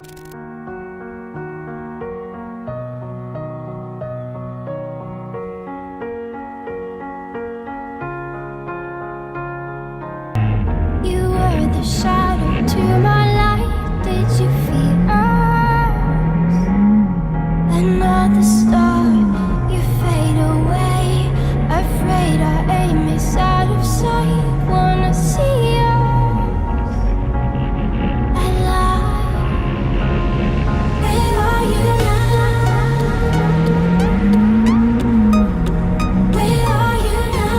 You were the shadow to my light. Did you feel us? Another star, you fade away. Afraid our aim is out of sight. Wanna see us alive. Where are you now? Where are you now?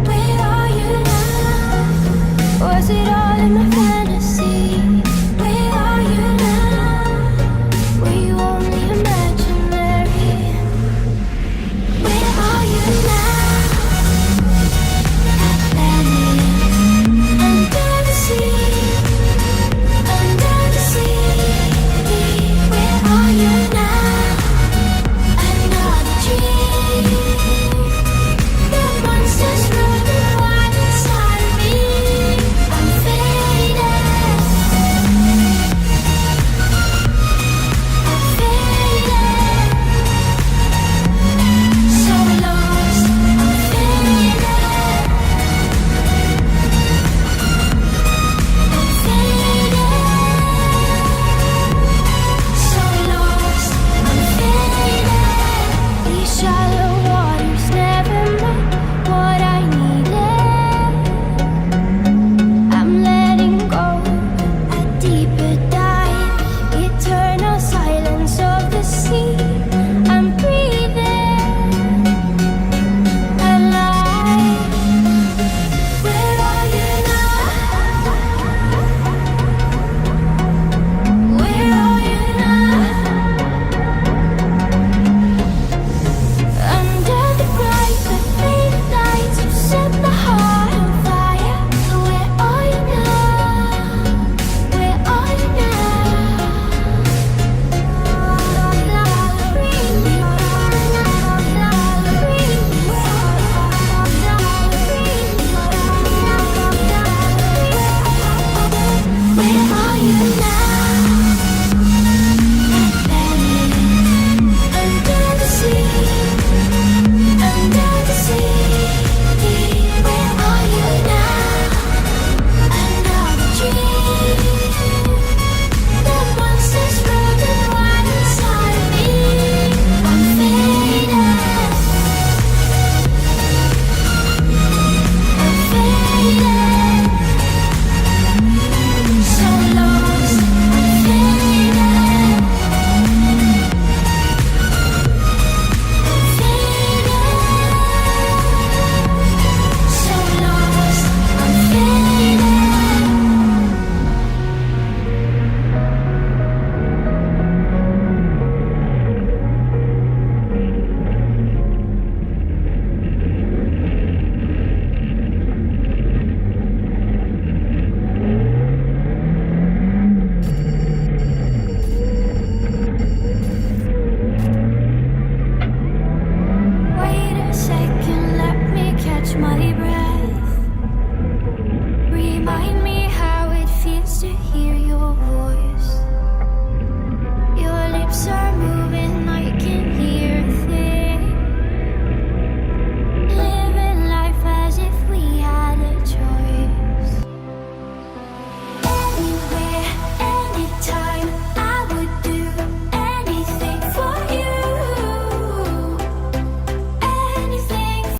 Where are you now? Was it all in my